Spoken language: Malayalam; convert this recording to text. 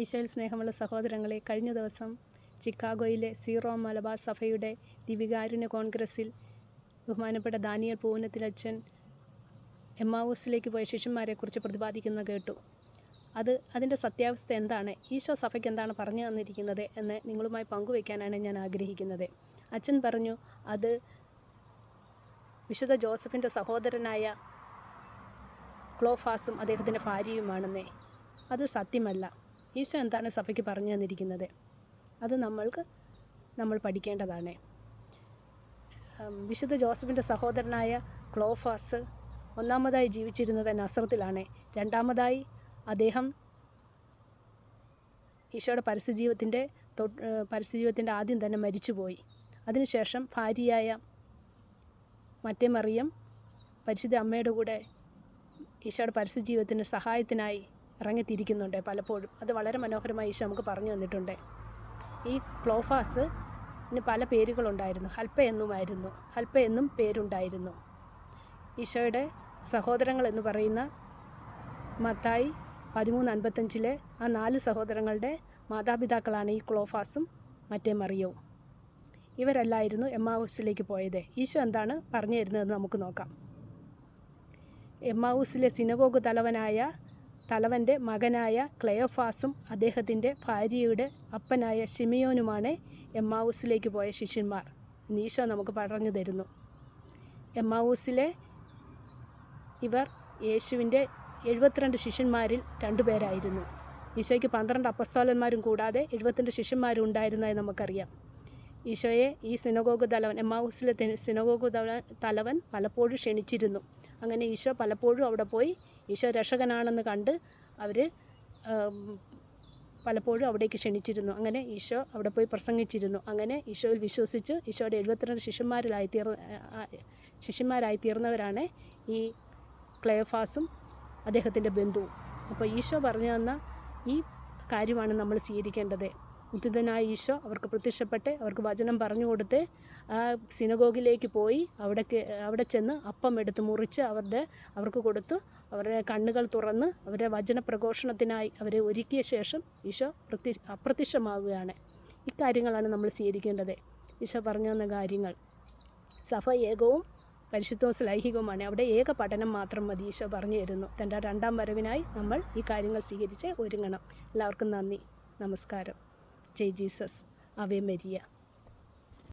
ഈശോയിൽ സ്നേഹമുള്ള സഹോദരങ്ങളെ, കഴിഞ്ഞ ദിവസം ചിക്കാഗോയിലെ സീറോ മലബാർ സഭയുടെ ദിവികാരുണ്യ കോൺഗ്രസ്സിൽ ബഹുമാനപ്പെട്ട ദാനിയേൽ പൂവനത്തിലച്ചൻ എമ്മാവൂസിലേക്ക് പോയ ശിഷ്യന്മാരെക്കുറിച്ച് പ്രതിപാദിക്കുന്നത് കേട്ടു. അതിൻ്റെ സത്യാവസ്ഥ എന്താണ്, ഈശോ സഭയ്ക്ക് എന്താണ് പറഞ്ഞു തന്നിരിക്കുന്നത് എന്ന് നിങ്ങളുമായി പങ്കുവയ്ക്കാനാണ് ഞാൻ ആഗ്രഹിക്കുന്നത്. അച്ഛൻ പറഞ്ഞു, അത് വിശുദ്ധ ജോസഫിൻ്റെ സഹോദരനായ ക്ലോഫാസും അദ്ദേഹത്തിൻ്റെ ഭാര്യയുമാണെന്നേ. അത് സത്യമല്ല. ഈശോ എന്താണ് സഭയ്ക്ക് പറഞ്ഞു തന്നിരിക്കുന്നത്, അത് നമ്മൾ പഠിക്കേണ്ടതാണ്. വിശുദ്ധ ജോസഫിൻ്റെ സഹോദരനായ ക്ലോഫാസ് ഒന്നാമതായി ജീവിച്ചിരുന്നത് നസ്രത്തിലാണ്. രണ്ടാമതായി അദ്ദേഹം ഈശോയുടെ പരസ്യജീവിതത്തിൻ്റെ ആദ്യം തന്നെ മരിച്ചുപോയി. അതിനുശേഷം ഭാര്യയായ മറ്റേ മറിയം പരിശുദ്ധ അമ്മയുടെ കൂടെ ഈശോയുടെ പരസ്യജീവിതത്തിന് സഹായത്തിനായി ഇറങ്ങിത്തിരിക്കുന്നുണ്ട് പലപ്പോഴും. അത് വളരെ മനോഹരമായി ഈശോ നമുക്ക് പറഞ്ഞു തന്നിട്ടുണ്ട്. ഈ ക്ലോഫാസിന് പല പേരുകളുണ്ടായിരുന്നു. ഹൽപ്പ എന്നും പേരുണ്ടായിരുന്നു. ഈശോയുടെ സഹോദരങ്ങൾ എന്ന് പറയുന്ന മത്തായി 13:55 ആ 4 സഹോദരങ്ങളുടെ മാതാപിതാക്കളാണ് ഈ ക്ലോഫാസും മറ്റേ മറിയവും. ഇവരല്ലായിരുന്നു എമ്മാവൂസിലേക്ക് പോയത്. ഈശോ എന്താണ് പറഞ്ഞു തരുന്നതെന്ന് നമുക്ക് നോക്കാം. എമ്മാവൂസിലെ സിനഗോഗ് തലവൻ്റെ മകനായ ക്ലെയോഫാസും അദ്ദേഹത്തിൻ്റെ ഭാര്യയുടെ അപ്പനായ ശിമിയോനുമാണ് എമ്മാവൂസിലേക്ക് പോയ ശിഷ്യന്മാർ എന്ന് ഈശോ നമുക്ക് പറഞ്ഞു തരുന്നു. എമ്മാവൂസിലെ ഇവർ യേശുവിൻ്റെ 72 ശിഷ്യന്മാരിൽ 2 പേരായിരുന്നു. ഈശോയ്ക്ക് 12 അപ്പസ്തോലന്മാരും കൂടാതെ 72 ശിഷ്യന്മാരും ഉണ്ടായിരുന്നതായി നമുക്കറിയാം. ഈശോയെ ഈ എമ്മാവൂസിലെ സിനഗോഗ് തലവൻ പലപ്പോഴും ക്ഷണിച്ചിരുന്നു. അങ്ങനെ ഈശോ പലപ്പോഴും അവിടെ പോയി ഈശോ രക്ഷകനാണെന്ന് കണ്ട് അവർ പലപ്പോഴും അവിടേക്ക് ക്ഷണിച്ചിരുന്നു. അങ്ങനെ ഈശോ അവിടെ പോയി പ്രസംഗിച്ചിരുന്നു. അങ്ങനെ ഈശോയിൽ വിശ്വസിച്ച് ഈശോയുടെ 72 ശിഷ്യന്മാരായി തീർന്നവരാണ് ഈ ക്ലെയോഫാസും അദ്ദേഹത്തിൻ്റെ ബന്ധുവും. അപ്പോൾ ഈശോ പറഞ്ഞു തന്ന ഈ കാര്യമാണ് നമ്മൾ സ്വീകരിക്കേണ്ടത്. ഉദ്ധിതനായ ഈശോ അവർക്ക് പ്രത്യക്ഷപ്പെട്ട് അവർക്ക് വചനം പറഞ്ഞു കൊടുത്ത് ആ സിനഗോഗിലേക്ക് പോയി അവിടെ ചെന്ന് അപ്പം എടുത്ത് മുറിച്ച് അവർക്ക് കൊടുത്തു. അവരുടെ കണ്ണുകൾ തുറന്ന് അവരുടെ വചന പ്രഘോഷണത്തിനായി അവരെ ഒരുക്കിയ ശേഷം ഈശോ അപ്രത്യക്ഷമാവുകയാണ്. ഇക്കാര്യങ്ങളാണ് നമ്മൾ സ്വീകരിക്കേണ്ടത്. ഈശോ പറഞ്ഞു തന്ന കാര്യങ്ങൾ. സഭ ഏകവും പരിശുദ്ധവും ശ്ലൈഹികവുമാണ്. അവിടെ ഏക പഠനം മാത്രം മതി. ഈശോ പറഞ്ഞു തരുന്നു. തൻ്റെ 2ാം വരവിനായി നമ്മൾ ഈ കാര്യങ്ങൾ സ്വീകരിച്ച് ഒരുങ്ങണം. എല്ലാവർക്കും നന്ദി, നമസ്കാരം. ജയ് ജീസസ്, ആവേ മരിയ.